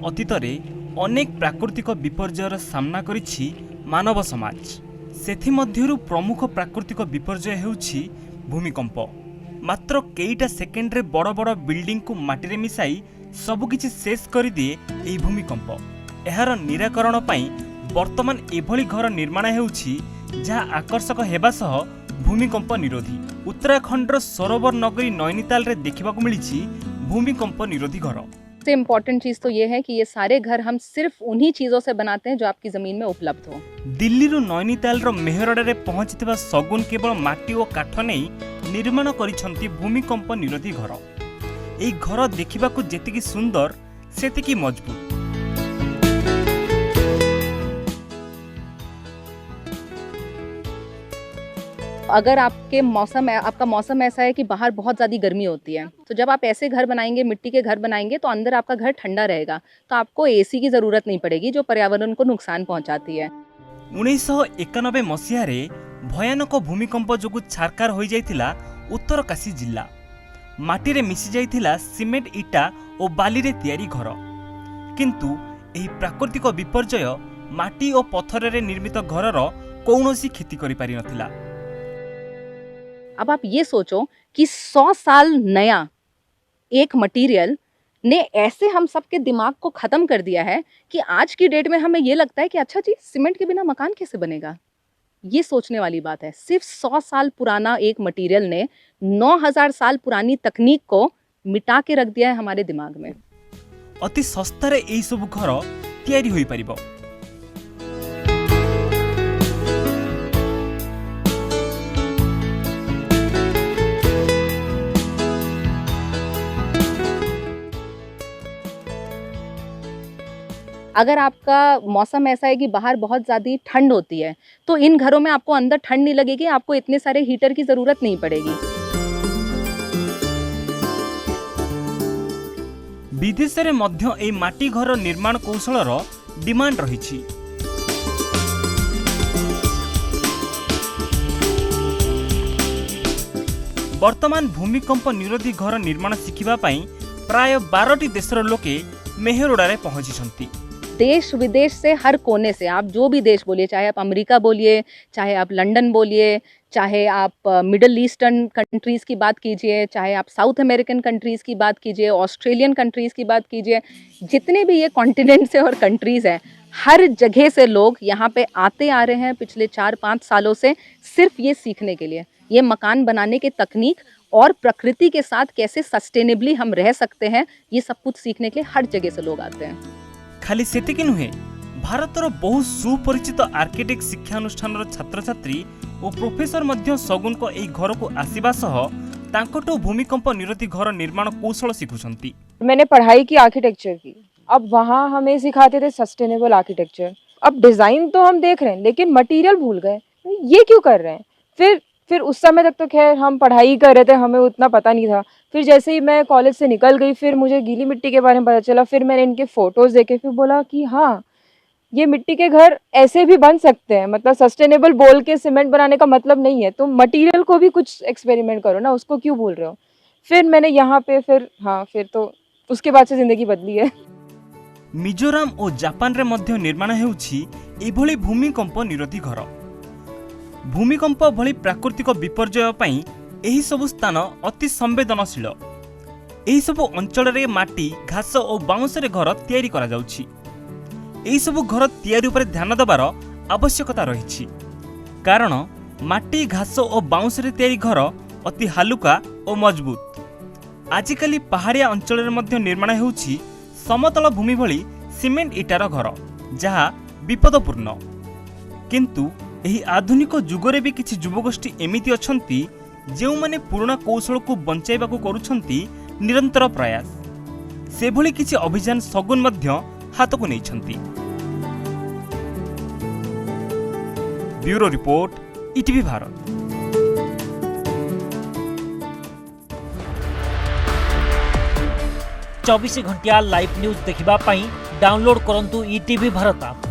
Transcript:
ଅତୀତରେ ଅନେକ ପ୍ରାକୃତିକ ବିପର୍ଯ୍ୟୟର ସାମ୍ନା କରିଛି ମାନବ ସମାଜ। ସେଥିମଧ୍ୟରୁ ପ୍ରମୁଖ ପ୍ରାକୃତିକ ବିପର୍ଯ୍ୟୟ ହେଉଛି ଭୂମିକମ୍ପ। ମାତ୍ର କେଇଟା ସେକେଣ୍ଡରେ ବଡ଼ ବଡ଼ ବିଲ୍ଡିଂକୁ ମାଟିରେ ମିଶାଇ ସବୁକିଛି ଶେଷ କରିଦିଏ ଏହି ଭୂମିକମ୍ପ। ଏହାର ନିରାକରଣ ପାଇଁ ବର୍ତ୍ତମାନ ଏଭଳି ଘର ନିର୍ମାଣ ହେଉଛି ଯାହା ଆକର୍ଷକ ହେବା ସହ ଭୂମିକମ୍ପ ନିରୋଧୀ। उत्तराखंडर सरोवर नगरी नैनीताल रे देखिबाकु मिलिछि भूमिकंप निरोधी घर। सबसे इम्पोर्टेंट चीज तो ये है कि ये सारे घर हम सिर्फ उन्हीं चीजों से बनाते हैं जो आपकी जमीन में उपलब्ध हो। दिल्ली रु नैनीताल रो मेहरडा रे पहुंचीथिबा सगुन केवल माटी और काठ नै निर्माण करिसंती भूमिकंप निरोधी घर। एई घर देखिबाकु जेतिकी सुंदर सेतिकी मजबूत। अगर आपका मौसम ऐसा है कि बाहर बहुत ज़्यादा गर्मी होती है, तो जब आप ऐसे घर बनाएंगे, मिट्टी के घर बनाएंगे, तो अंदर आपका घर ठंडा रहेगा, तो आपको एसी की ज़रूरत नहीं पड़ेगी जो पर्यावरण को नुकसान पहुंचाती है। 1991 मसीहारे भयानक भूमिकंप जोगु छारकार हो जाइथिला उत्तरकाशी जिला। माटी रे मिसी जाइथिला सीमेंट इटा और बाली रे तैयारी घर। किंतु एही प्राकृतिक विपर्यय माटी और पत्थर रे निर्मित घरर कौनसी क्षति करि पारि नथिला। अब आप ये सोचो कि 100 साल नया एक मटेरियल ने ऐसे हम सबके दिमाग को खत्म कर दिया है कि आज की डेट में हमें ये लगता है कि अच्छा जी, सीमेंट के बिना मकान कैसे बनेगा। ये सोचने वाली बात है। सिर्फ 100 साल पुराना एक मटेरियल ने 9000 साल पुरानी तकनीक को मिटा के रख दिया है हमारे दिमाग में। अति सस्तारे एई सब घर तैयारी होई परिबो। अगर आपका मौसम ऐसा है कि बाहर बहुत ज़्यादा ठंड होती है, तो इन घरों में आपको अंदर ठंड नहीं लगेगी, आपको इतने सारे हीटर की ज़रूरत नहीं पड़ेगी। विदेश रे मध्य ए माटी घर निर्माण कौशलर डिमांड रही। वर्तमान भूमिकंप निरोधी घर निर्माण शिखिबा पई प्राय 12टी देशर लोके मेहरोडा रे पहुंची। देश विदेश से हर कोने से, आप जो भी देश बोलिए, चाहे आप अमेरिका बोलिए, चाहे आप लंदन बोलिए, चाहे आप मिडल ईस्टर्न कंट्रीज़ की बात कीजिए, चाहे आप साउथ अमेरिकन कंट्रीज़ की बात कीजिए, ऑस्ट्रेलियन कंट्रीज़ की बात कीजिए, जितने भी ये कॉन्टिनेंट्स हैं और कंट्रीज़ हैं, हर जगह से लोग यहाँ पे आते आ रहे हैं पिछले 4-5 सालों से सिर्फ ये सीखने के लिए, ये मकान बनाने के तकनीक और प्रकृति के साथ कैसे सस्टेनेबली हम रह सकते हैं, ये सब कुछ सीखने के लिए हर जगह से लोग आते हैं। खाली सेतिकी नुहे, भारतर बहु सुपरिचित आर्किटेक्ट शिक्षा अनुष्ठान छात्र छात्री और प्रोफेसर मध्य सगुन को एई घर को आसीबा सह तांकटो भूमिकंप निरोधी घर निर्माण कौशल सिखुछंती। मैंने पढ़ाई की आर्किटेक्चर की, अब वहाँ हमें सिखाते थे सस्टेनेबल आर्किटेक्चर। अब डिजाइन तो हम देख रहे हैं लेकिन मटेरियल भूल गए, ये क्यों कर रहे हैं। फिर उस समय तक तो खैर हम पढ़ाई कर रहे थे, हमें उतना पता नहीं था। फिर जैसे ही मैं कॉलेज से निकल गई, फिर मुझे गीली मिट्टी के बारे में पता चला। फिर मैंने इनके फ़ोटोज़ देखे, फिर बोला कि हाँ, ये मिट्टी के घर ऐसे भी बन सकते हैं। मतलब सस्टेनेबल बोल के सीमेंट बनाने का मतलब नहीं है, तुम मटेरियल को भी कुछ एक्सपेरिमेंट करो ना, उसको क्यों भूल रहे हो। फिर मैंने यहाँ पे फिर तो उसके बाद से ज़िंदगी बदली है। मिजोराम और जापान रे मध्य निर्माण हेउछि एभली भूमिकंप निरोधी घर। भूमिकंप भली प्राकृतिक विपर्यय पई एही सबु स्थान अति संवेदनशील। एही सबु अंचल रे माटी, घास और बाउंस रे घर तैयारी करा जाउछि। एही सबु घर तैयारी उपर ध्यान देबार आवश्यकता रहिछि, कारण माटी, घास और बाउंस रे तैयारी घर अति हालुका और मजबूत। आजिकाली पहाड़िया अंचल रे मध्य निर्माण हेउछि समतल भूमि भली सीमेंट इटार घर, जहा विपदपूर्ण। किंतु एही आधुनिक जुगरे भी किछि युवगोष्ठी एमिति अछंती जेउ माने पुराना कौशल को बंचाइबाकू करूछंती निरंतर प्रयास। से भली किछि अभियान सगुन मध्य हाथ को नैछंती। Bureau report, ETV Bharat. चौबीस घंटिया लाइव न्यूज देखिबा पई डाउनलोड करंतु ईटीवी भारत ऐप।